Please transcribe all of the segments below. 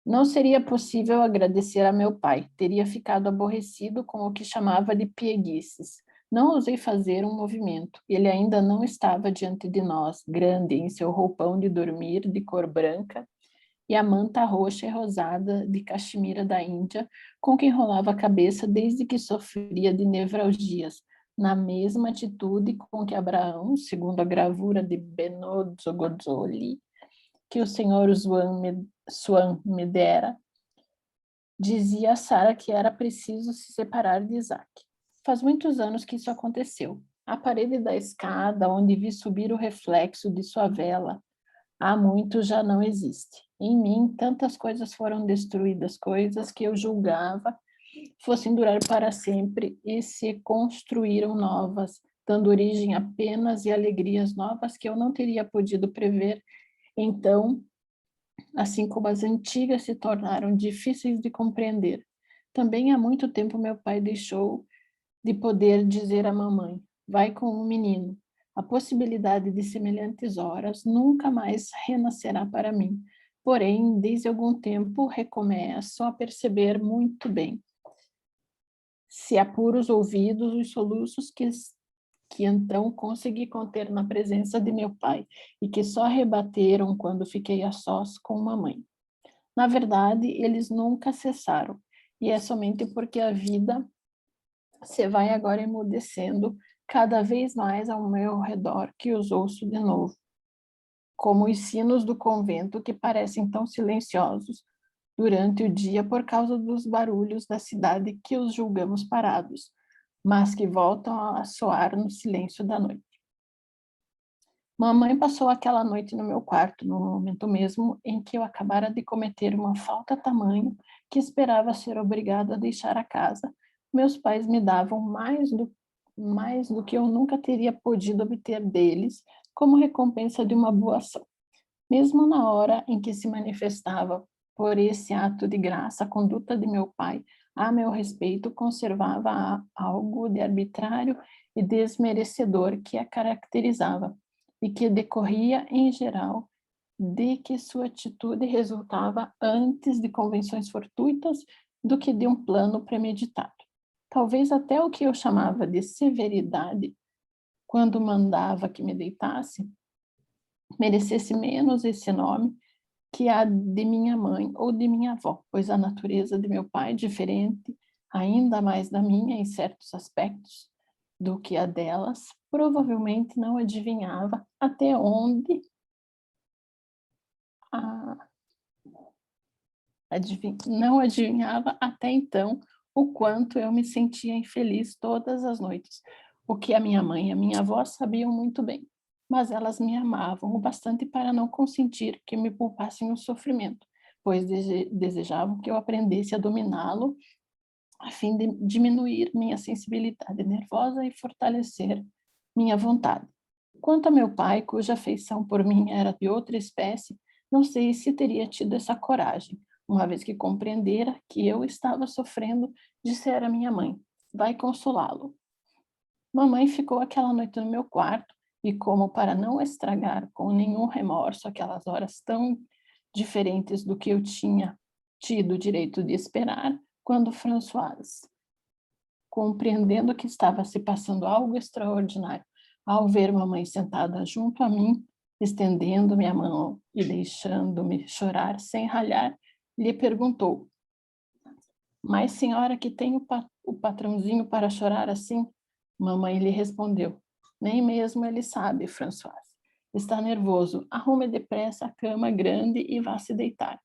Não seria possível agradecer a meu pai. Teria ficado aborrecido com o que chamava de pieguices. Não ousei fazer um movimento. Ele ainda não estava diante de nós, grande em seu roupão de dormir de cor branca e a manta roxa e rosada de caxemira da Índia, com que enrolava a cabeça desde que sofria de nevralgias, na mesma atitude com que Abraão, segundo a gravura de Benozzololi, que o senhor Swan me dera, dizia a Sara que era preciso se separar de Isaac. Faz muitos anos que isso aconteceu. A parede da escada, onde vi subir o reflexo de sua vela, há muito já não existe. Em mim, tantas coisas foram destruídas, coisas que eu julgava fossem durar para sempre e se construíram novas, dando origem a penas e alegrias novas que eu não teria podido prever. Então, assim como as antigas se tornaram difíceis de compreender. Também há muito tempo meu pai deixou de poder dizer à mamãe: vai com o menino. A possibilidade de semelhantes horas nunca mais renascerá para mim. Porém, desde algum tempo recomeço a perceber muito bem, se apuro os ouvidos, os soluços que então consegui conter na presença de meu pai e que só rebateram quando fiquei a sós com mamãe. Na verdade, eles nunca cessaram, e é somente porque a vida se vai agora emudecendo cada vez mais ao meu redor que os ouço de novo, como os sinos do convento que parecem tão silenciosos durante o dia por causa dos barulhos da cidade que os julgamos parados, mas que voltam a soar no silêncio da noite. Mamãe passou aquela noite no meu quarto, no momento mesmo em que eu acabara de cometer uma falta tamanho que esperava ser obrigada a deixar a casa. Meus pais me davam mais do que eu nunca teria podido obter deles, como recompensa de uma boa ação. Mesmo na hora em que se manifestava por esse ato de graça, a conduta de meu pai a meu respeito conservava algo de arbitrário e desmerecedor que a caracterizava e que decorria, em geral, de que sua atitude resultava antes de convenções fortuitas do que de um plano premeditado. Talvez até o que eu chamava de severidade, quando mandava que me deitasse, merecesse menos esse nome que a de minha mãe ou de minha avó, pois a natureza de meu pai, diferente ainda mais da minha em certos aspectos do que a delas, provavelmente não adivinhava até onde a, não adivinhava até então o quanto eu me sentia infeliz todas as noites, o que a minha mãe e a minha avó sabiam muito bem, mas elas me amavam o bastante para não consentir que me poupassem o sofrimento, pois desejavam que eu aprendesse a dominá-lo a fim de diminuir minha sensibilidade nervosa e fortalecer minha vontade. Quanto a meu pai, cuja afeição por mim era de outra espécie, não sei se teria tido essa coragem, uma vez que compreendera que eu estava sofrendo, dissera à minha mãe: vai consolá-lo. Mamãe ficou aquela noite no meu quarto e, como para não estragar com nenhum remorso aquelas horas tão diferentes do que eu tinha tido o direito de esperar, quando Françoise, compreendendo que estava se passando algo extraordinário, ao ver mamãe sentada junto a mim, estendendo-me a mão e deixando-me chorar sem ralhar, lhe perguntou: mas senhora que tem o patrãozinho para chorar assim? Mamãe lhe respondeu: nem mesmo ele sabe, Françoise. Está nervoso, arrume depressa a cama grande e vá se deitar.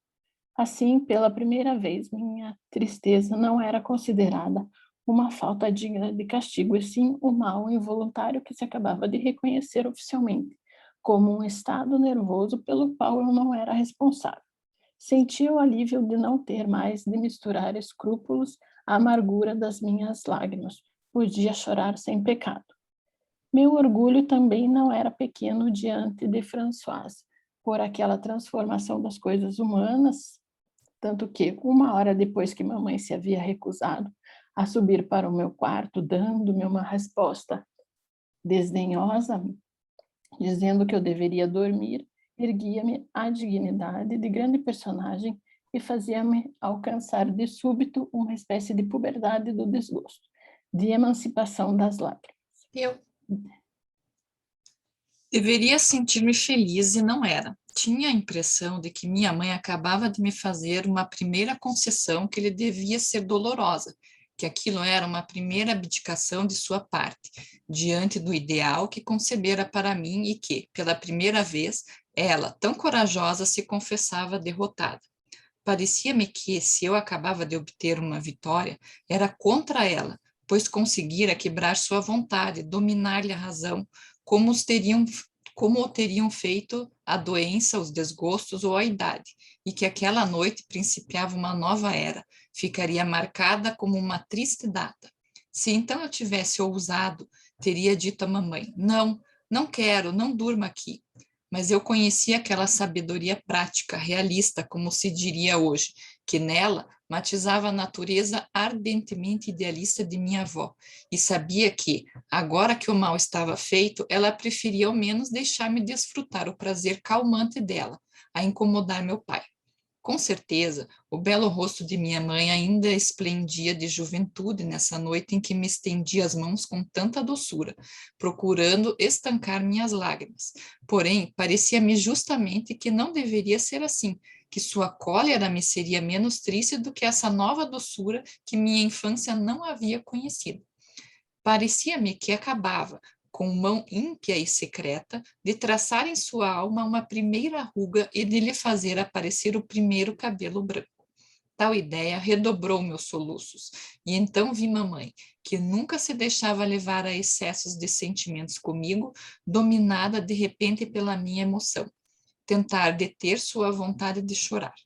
Assim, pela primeira vez, minha tristeza não era considerada uma falta digna de castigo, e sim um mal involuntário que se acabava de reconhecer oficialmente, como um estado nervoso pelo qual eu não era responsável. Senti o alívio de não ter mais de misturar escrúpulos à amargura das minhas lágrimas. Podia chorar sem pecado. Meu orgulho também não era pequeno diante de Françoise, por aquela transformação das coisas humanas, tanto que, uma hora depois que mamãe se havia recusado a subir para o meu quarto, dando-me uma resposta desdenhosa, dizendo que eu deveria dormir, erguia-me a dignidade de grande personagem e fazia-me alcançar de súbito uma espécie de puberdade do desgosto, de emancipação das lágrimas. Eu deveria sentir-me feliz e não era. Tinha a impressão de que minha mãe acabava de me fazer uma primeira concessão que lhe devia ser dolorosa, que aquilo era uma primeira abdicação de sua parte, diante do ideal que concebera para mim e que, pela primeira vez, ela, tão corajosa, se confessava derrotada. Parecia-me que, se eu acabava de obter uma vitória, era contra ela, pois conseguira quebrar sua vontade, dominar-lhe a razão, como o teriam feito a doença, os desgostos ou a idade, e que aquela noite principiava uma nova era, ficaria marcada como uma triste data. Se então eu tivesse ousado, teria dito à mamãe: não, não quero, não durma aqui. Mas eu conhecia aquela sabedoria prática, realista, como se diria hoje, que nela matizava a natureza ardentemente idealista de minha avó, e sabia que, agora que o mal estava feito, ela preferia ao menos deixar-me desfrutar o prazer calmante dela, a incomodar meu pai. Com certeza, o belo rosto de minha mãe ainda esplendia de juventude nessa noite em que me estendi as mãos com tanta doçura, procurando estancar minhas lágrimas. Porém, parecia-me justamente que não deveria ser assim, que sua cólera me seria menos triste do que essa nova doçura que minha infância não havia conhecido. Parecia-me que acabava, com mão ímpia e secreta, de traçar em sua alma uma primeira ruga e de lhe fazer aparecer o primeiro cabelo branco. Tal ideia redobrou meus soluços, e então vi mamãe, que nunca se deixava levar a excessos de sentimentos comigo, dominada de repente pela minha emoção, tentar deter sua vontade de chorar.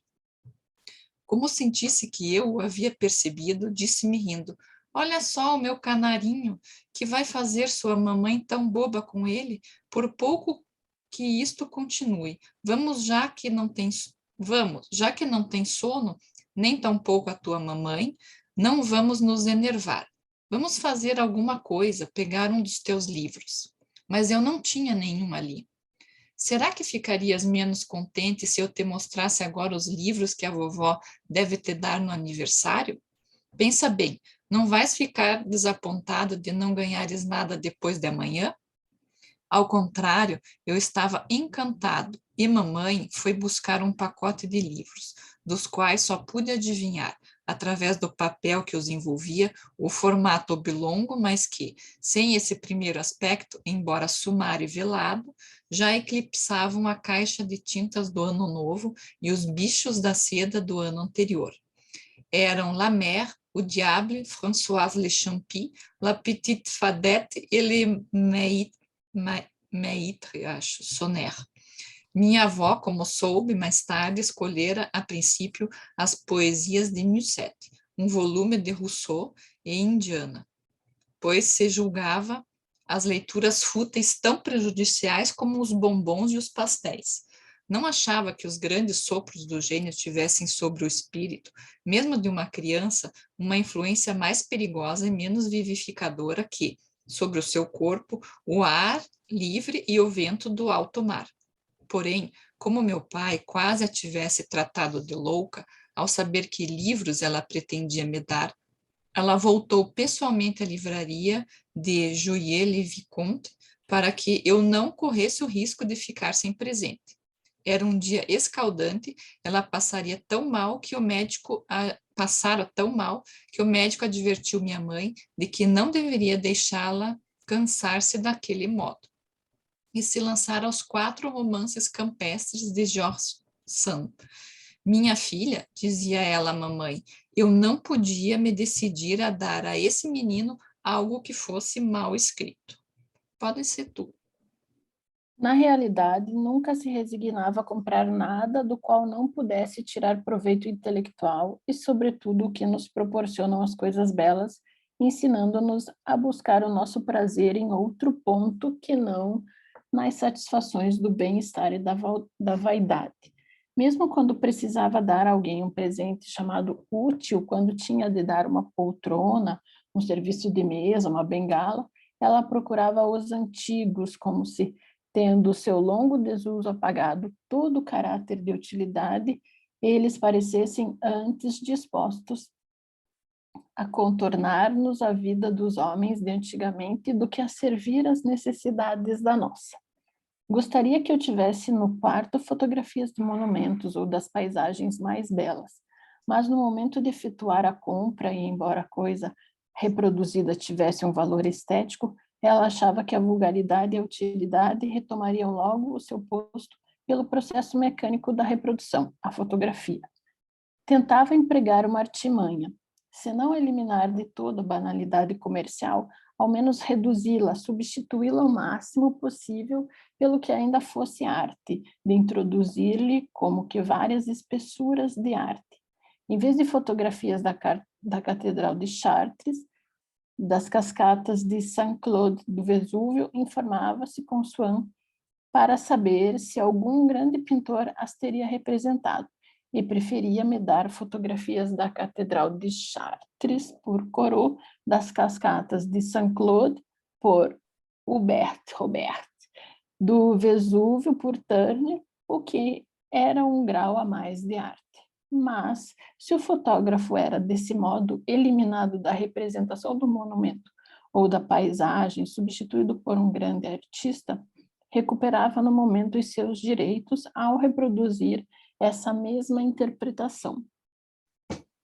Como sentisse que eu o havia percebido, disse-me rindo: olha só o meu canarinho, que vai fazer sua mamãe tão boba com ele, por pouco que isto continue. Já que não tem sono, nem tampouco a tua mamãe, não vamos nos enervar. Vamos fazer alguma coisa, pegar um dos teus livros. Mas eu não tinha nenhum ali. Será que ficarias menos contente se eu te mostrasse agora os livros que a vovó deve te dar no aniversário? Pensa bem, não vais ficar desapontado de não ganhares nada depois de amanhã? Ao contrário, eu estava encantado e mamãe foi buscar um pacote de livros, dos quais só pude adivinhar, através do papel que os envolvia, o formato oblongo, mas que, sem esse primeiro aspecto, embora sumário e velado, já eclipsavam a caixa de tintas do ano novo e os bichos da seda do ano anterior. Eram La Mère, o Diable, Françoise Le Champy, La Petite Fadette e Le Maître, acho, Sonner. Minha avó, como soube mais tarde, escolhera a princípio as poesias de Musset, um volume de Rousseau e Indiana, pois se julgava as leituras fúteis tão prejudiciais como os bombons e os pastéis. Não achava que os grandes sopros do gênio tivessem sobre o espírito, mesmo de uma criança, uma influência mais perigosa e menos vivificadora que, sobre o seu corpo, o ar livre e o vento do alto mar. Porém, como meu pai quase a tivesse tratado de louca, ao saber que livros ela pretendia me dar, ela voltou pessoalmente à livraria de Jouyet-le-Vicomte para que eu não corresse o risco de ficar sem presente. Era um dia escaldante, ela passaria tão mal que o médico passara tão mal que o médico advertiu minha mãe de que não deveria deixá-la cansar-se daquele modo. E se lançar aos 4 romances campestres de George Sand. Minha filha, dizia ela à mamãe, eu não podia me decidir a dar a esse menino algo que fosse mal escrito. Pode ser tu. Na realidade, nunca se resignava a comprar nada do qual não pudesse tirar proveito intelectual e, sobretudo, o que nos proporcionam as coisas belas, ensinando-nos a buscar o nosso prazer em outro ponto que não nas satisfações do bem-estar e da vaidade. Mesmo quando precisava dar a alguém um presente chamado útil, quando tinha de dar uma poltrona, um serviço de mesa, uma bengala, ela procurava os antigos, como se tendo seu longo desuso apagado todo o caráter de utilidade eles parecessem antes dispostos a contornar-nos a vida dos homens de antigamente do que a servir às necessidades da nossa. Gostaria que eu tivesse no quarto fotografias de monumentos ou das paisagens mais belas, mas no momento de efetuar a compra, e embora a coisa reproduzida tivesse um valor estético, ela achava que a vulgaridade e a utilidade retomariam logo o seu posto pelo processo mecânico da reprodução, a fotografia. Tentava empregar uma artimanha, se não eliminar de toda a banalidade comercial, ao menos reduzi-la, substituí-la o máximo possível pelo que ainda fosse arte, de introduzir-lhe como que várias espessuras de arte. Em vez de fotografias da Catedral de Chartres, das cascatas de Saint-Claude do Vesúvio, informava-se com Swann para saber se algum grande pintor as teria representado, e preferia me dar fotografias da Catedral de Chartres por Corot, das cascatas de Saint-Claude por Robert, do Vesúvio por Turner, o que era um grau a mais de arte. Mas, se o fotógrafo era, desse modo, eliminado da representação do monumento ou da paisagem, substituído por um grande artista, recuperava no momento os seus direitos ao reproduzir essa mesma interpretação.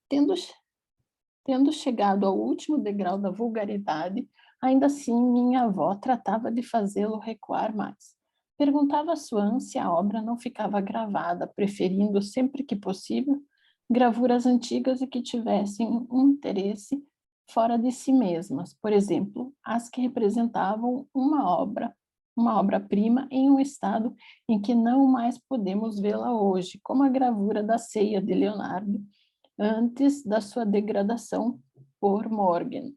Tendo chegado ao último degrau da vulgaridade, ainda assim minha avó tratava de fazê-lo recuar mais. Perguntava a Swann se a obra não ficava gravada, preferindo, sempre que possível, gravuras antigas e que tivessem um interesse fora de si mesmas, por exemplo, as que representavam uma obra-prima em um estado em que não mais podemos vê-la hoje, como a gravura da Ceia de Leonardo, antes da sua degradação por Morgan.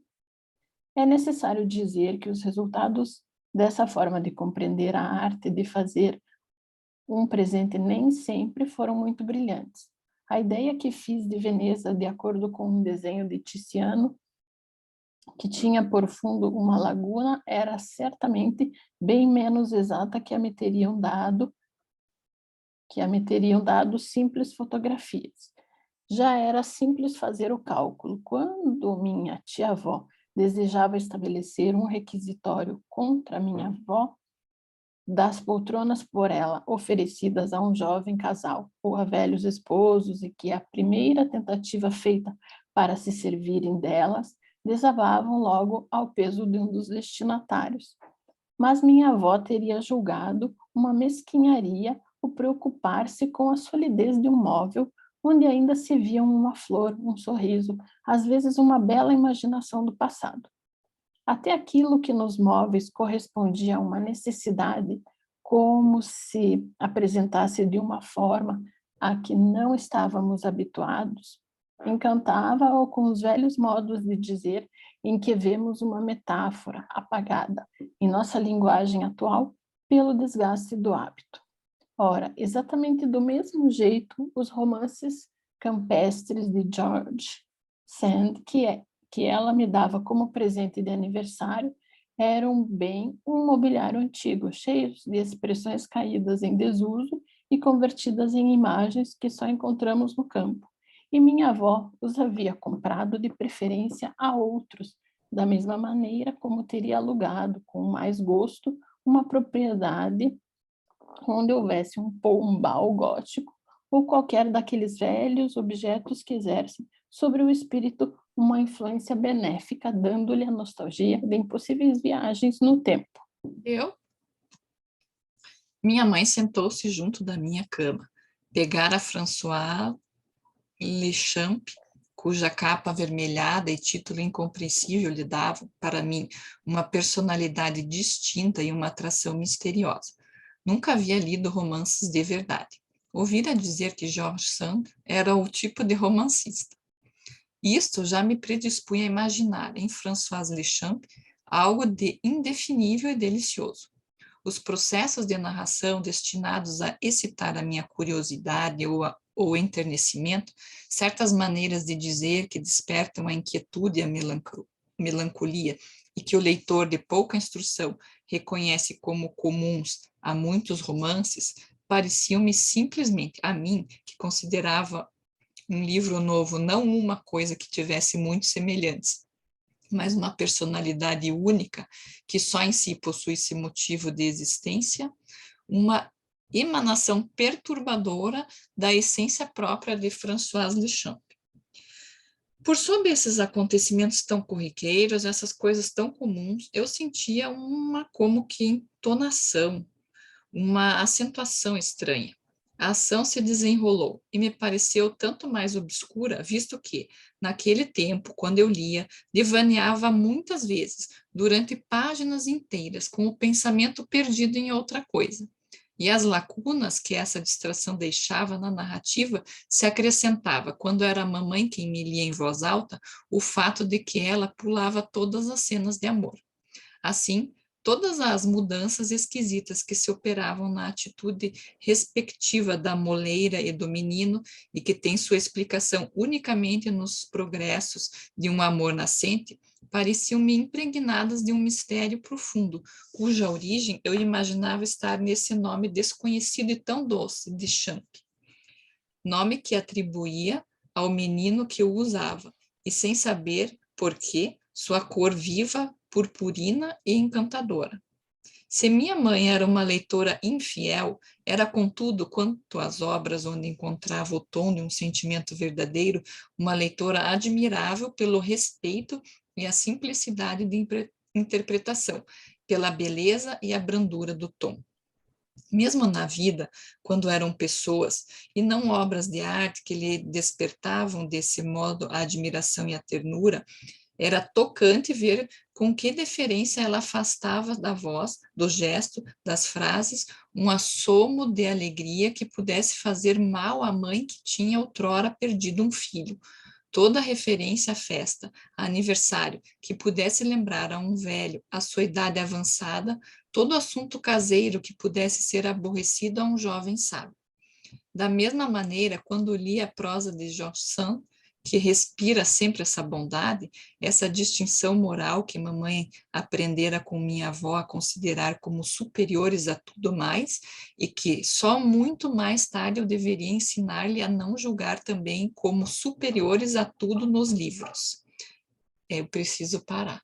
É necessário dizer que os resultados dessa forma de compreender a arte de fazer um presente nem sempre foram muito brilhantes. A ideia que fiz de Veneza, de acordo com um desenho de Tiziano, que tinha por fundo uma laguna, era certamente bem menos exata que a me teriam dado simples fotografias. Já era simples fazer o cálculo. Quando minha tia-avó desejava estabelecer um requisitório contra minha avó, das poltronas por ela oferecidas a um jovem casal ou a velhos esposos, e que a primeira tentativa feita para se servirem delas desabavam logo ao peso de um dos destinatários. Mas minha avó teria julgado uma mesquinharia o preocupar-se com a solidez de um móvel onde ainda se viam uma flor, um sorriso, às vezes uma bela imaginação do passado. Até aquilo que nos móveis correspondia a uma necessidade, como se apresentasse de uma forma a que não estávamos habituados, encantava-o com os velhos modos de dizer em que vemos uma metáfora apagada, em nossa linguagem atual, pelo desgaste do hábito. Ora, exatamente do mesmo jeito, os romances campestres de George Sand, que ela me dava como presente de aniversário, eram bem um mobiliário antigo, cheios de expressões caídas em desuso e convertidas em imagens que só encontramos no campo. E minha avó os havia comprado de preferência a outros, da mesma maneira como teria alugado, com mais gosto, uma propriedade onde houvesse um pombal gótico ou qualquer daqueles velhos objetos que exercem sobre o espírito uma influência benéfica, dando-lhe a nostalgia de impossíveis viagens no tempo. Minha mãe sentou-se junto da minha cama, pegara François Lechamp, cuja capa avermelhada e título incompreensível lhe davam, para mim, uma personalidade distinta e uma atração misteriosa. Nunca havia lido romances de verdade. Ouvira dizer que George Sand era o tipo de romancista. Isto já me predispunha a imaginar em François Lechamp algo de indefinível e delicioso. Os processos de narração destinados a excitar a minha curiosidade ou enternecimento, certas maneiras de dizer que despertam a inquietude e a melancolia e que o leitor de pouca instrução reconhece como comuns a muitos romances, pareciam-me simplesmente, a mim, que considerava um livro novo não uma coisa que tivesse muitos semelhantes, mas uma personalidade única, que só em si possuísse motivo de existência, uma emanação perturbadora da essência própria de François Duchamp. Por sobre esses acontecimentos tão corriqueiros, essas coisas tão comuns, eu sentia uma como que entonação, uma acentuação estranha. A ação se desenrolou e me pareceu tanto mais obscura, visto que, naquele tempo, quando eu lia, devaneava muitas vezes, durante páginas inteiras, com o pensamento perdido em outra coisa. E as lacunas que essa distração deixava na narrativa se acrescentava, quando era a mamãe quem me lia em voz alta, o fato de que ela pulava todas as cenas de amor. Assim, todas as mudanças esquisitas que se operavam na atitude respectiva da moleira e do menino, e que tem sua explicação unicamente nos progressos de um amor nascente, pareciam-me impregnadas de um mistério profundo, cuja origem eu imaginava estar nesse nome desconhecido e tão doce, de Champ, nome que atribuía ao menino que o usava, e sem saber por quê, sua cor viva, purpurina e encantadora. Se minha mãe era uma leitora infiel, era, contudo, quanto às obras onde encontrava o tom de um sentimento verdadeiro, uma leitora admirável pelo respeito e a simplicidade de interpretação, pela beleza e a brandura do tom. Mesmo na vida, quando eram pessoas e não obras de arte que lhe despertavam desse modo a admiração e a ternura, era tocante ver com que deferência ela afastava da voz, do gesto, das frases, um assomo de alegria que pudesse fazer mal à mãe que tinha outrora perdido um filho. Toda referência à festa, a aniversário, que pudesse lembrar a um velho a sua idade avançada, todo assunto caseiro que pudesse ser aborrecido a um jovem sábio. Da mesma maneira, quando li a prosa de George Sand, que respira sempre essa bondade, essa distinção moral que mamãe aprendera com minha avó a considerar como superiores a tudo mais, e que só muito mais tarde eu deveria ensinar-lhe a não julgar também como superiores a tudo nos livros. Eu preciso parar.